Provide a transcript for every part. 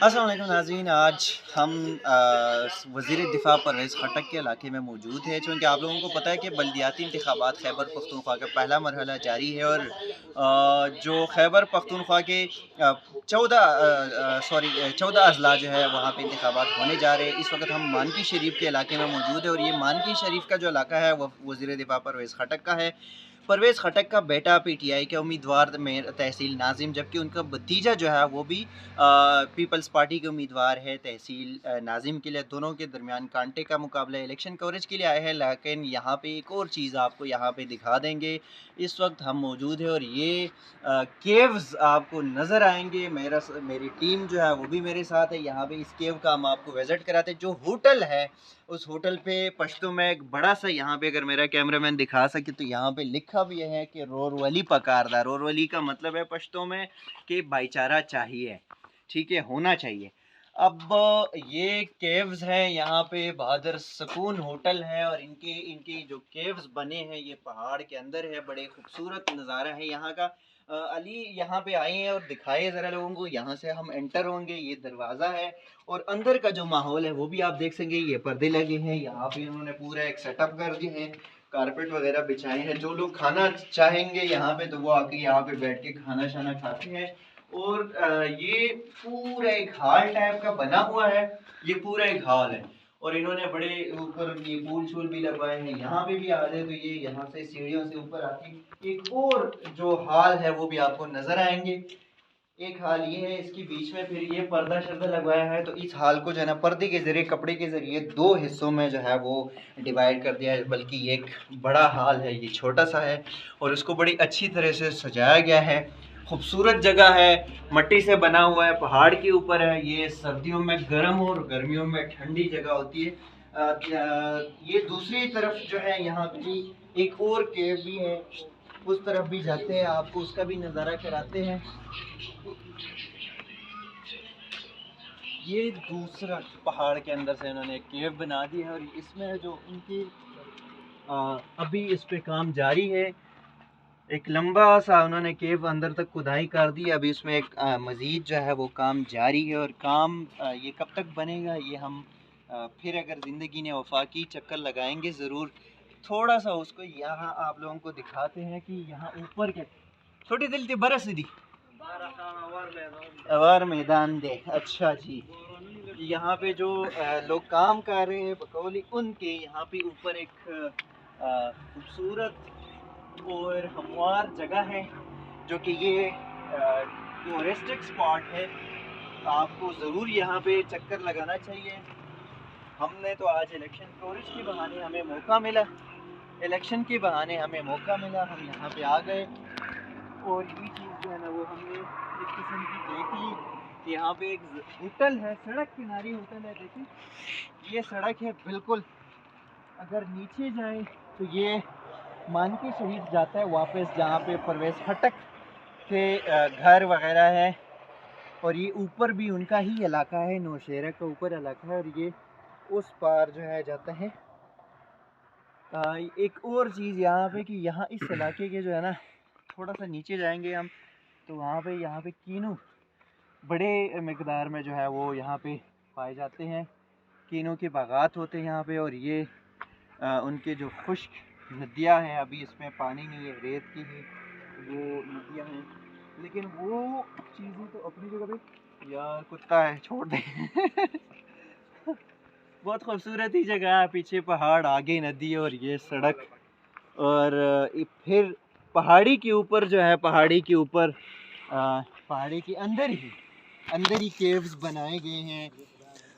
अस्सलाम वालेकुम नाज़रीन, आज हम वज़ीर दिफ़ा परवेज़ खट्टक के इलाके में मौजूद है। चूँकि आप लोगों को पता है कि बल्दियाती इंतख़ाबात खैबर पख्तूनख्वा का पहला मरहला जारी है और जो खैबर पख्तूनख्वा के 14 अज़ला जो है वहाँ पे इंतख़ाबात होने जा रहे हैं। इस वक्त हम मानकी शरीफ के इलाके में मौजूद है और ये मानकी शरीफ का जो इलाका है वह वज़ीर दिफ़ा परवेज़ खट्टक का है। परवेज़ खट्टक का बेटा पीटीआई के उम्मीदवार में तहसील नाजिम, जबकि उनका भतीजा जो है वो भी पीपल्स पार्टी के उम्मीदवार है तहसील नाजिम के लिए। दोनों के दरमियान कांटे का मुकाबला इलेक्शन कवरेज के लिए आए हैं। लेकिन यहाँ पे एक और चीज़ आपको यहाँ पे दिखा देंगे। इस वक्त हम मौजूद है और ये केव्स आपको नज़र आएंगे। मेरी टीम जो है वो भी मेरे साथ है। यहाँ पे इस केव का हम आपको विज़िट कराते हैं। जो होटल है उस होटल पे पश्तो में एक बड़ा सा, यहाँ पे अगर मेरा कैमरामैन दिखा सके तो यहाँ पे लिखा भी है कि रोरवली पकारदा। रोरवली का मतलब है पश्तो में कि भाईचारा चाहिए, ठीक है, होना चाहिए। अब ये केव्स हैं, यहाँ पे बहादुर सुकून होटल है और इनकी जो केव्स बने हैं ये पहाड़ के अंदर है। बड़े खूबसूरत नज़ारा है यहाँ का। अली यहाँ पे आए हैं और दिखाए ज़रा लोगों को। यहाँ से हम एंटर होंगे, ये दरवाज़ा है और अंदर का जो माहौल है वो भी आप देख सकेंगे। ये पर्दे लगे हैं, यहाँ पे उन्होंने पूरा एक सेटअप कर दिए हैं, कारपेट वगैरह बिछाए हैं। जो लोग खाना चाहेंगे यहाँ पे तो वो आके यहाँ पे बैठ के खाना शाना खाते हैं। और ये पूरा एक हॉल टाइप का बना हुआ है, ये पूरा एक हॉल है और इन्होंने बड़े ऊपर ये फूल शूल भी लगवाए हैं। यहाँ पे भी आ जाए तो ये यहाँ से सीढ़ियों से ऊपर आके एक और जो हॉल है वो भी आपको नजर आएंगे। एक हाल ये है, इसके बीच में फिर ये पर्दा शर्दा लगवाया है। तो इस हाल को जो है ना पर्दे के जरिए, कपड़े के जरिए दो हिस्सों में जो है वो डिवाइड कर दिया है। बल्कि ये एक बड़ा हाल है, ये छोटा सा है और इसको बड़ी अच्छी तरह से सजाया गया है। खूबसूरत जगह है, मट्टी से बना हुआ है, पहाड़ के ऊपर है। ये सर्दियों में गर्म और गर्मियों में ठंडी जगह होती है। ये दूसरी तरफ जो है यहाँ पे एक और केव भी है, उस तरफ भी जाते हैं, आपको उसका भी नज़ारा कराते हैं। ये दूसरा पहाड़ के अंदर से इन्होंने एक केव बना दी है और इसमें जो उनकी अभी इस पे काम जारी है। एक लंबा सा उन्होंने केव अंदर तक खुदाई कर दी। अभी इसमें एक मज़ीद जो है वो काम जारी है और काम ये कब तक बनेगा ये हम फिर अगर ज़िंदगी ने वफाकी चक्कर लगाएंगे ज़रूर। थोड़ा सा उसको यहाँ आप लोगों को दिखाते हैं कि यहाँ ऊपर के छोटी दिल थी बरस दी अवार मैदान दे। अच्छा जी, यहाँ पे जो लोग काम कर रहे हैं बकौली उनके, यहाँ पे ऊपर एक खूबसूरत और हमवार जगह है जो कि ये टूरिस्टिक स्पॉट है। आपको ज़रूर यहाँ पे चक्कर लगाना चाहिए। हमने तो आज इलेक्शन कवरेज के बहाने हमें मौका मिला, हम यहाँ पे आ गए और ये चीज़ जो है ना वो हमने एक किस्म की देख ली कि यहाँ पे एक होटल है, सड़क किनारे होटल है। देखिए ये सड़क है बिल्कुल, अगर नीचे जाए तो ये मानकी शरीफ जाता है वापस, जहाँ पे परवेज़ खट्टक के घर वगैरह है। और ये ऊपर भी उनका ही इलाका है, नौशेरा का ऊपर इलाका है और ये उस पार जो है जाता है। एक और चीज़ यहाँ पे कि यहाँ इस इलाके के जो है ना थोड़ा सा नीचे जाएंगे हम तो यहाँ पे कीनू बड़े मकदार में जो है वो यहाँ पे पाए जाते हैं। कीनू के बागात होते हैं यहाँ पे और ये उनके जो खुश्क नदियाँ हैं, अभी इसमें पानी नहीं है, रेत की ही वो नदियाँ हैं। लेकिन वो चीज़ें तो अपनी जगह पे, यार कुत्ता है छोड़ दे बहुत खूबसूरत ही जगह है, पीछे पहाड़, आगे नदी और ये सड़क। और फिर पहाड़ी के ऊपर जो है, पहाड़ी के अंदर ही केव्स बनाए गए हैं।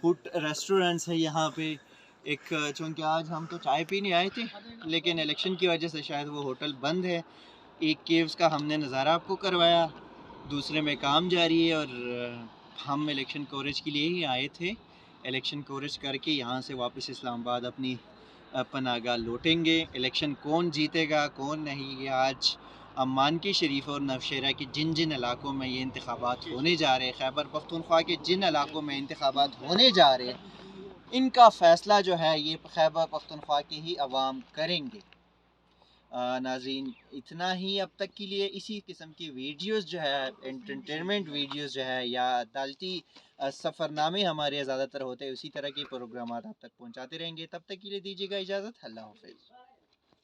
फूड रेस्टोरेंट्स है यहाँ पे। एक चूँकि आज हम तो चाय पीने आए थे लेकिन इलेक्शन की वजह से शायद वो होटल बंद है। एक केव्स का हमने नज़ारा आपको करवाया, दूसरे में काम जारी है और हम इलेक्शन कवरेज के लिए ही आए थे। इलेक्शन कवरेज करके यहाँ से वापस इस्लामाबाद अपनी पनाहगाह लौटेंगे। इलेक्शन कौन जीतेगा कौन नहीं, ये आज मानकी शरीफ और नवशेरा के जिन जिन इलाकों में ये इंतखाबात होने जा रहे हैं, खैबर पख्तूनख्वा के जिन इलाकों में इंतखाबात होने जा रहे हैं, इनका फ़ैसला जो है ये खैबर पख्तूनख्वा की ही अवाम करेंगे। नाज़रीन इतना ही अब तक के लिए। इसी किस्म की वीडियोस जो है, एंटरटेनमेंट वीडियोस जो है या अदालती सफ़रनामे हमारे ज़्यादातर होते हैं, उसी तरह के प्रोग्राम आप तक पहुँचाते रहेंगे। तब तक के लिए दीजिएगा इजाज़त। अल्लाह हाफ़िज़।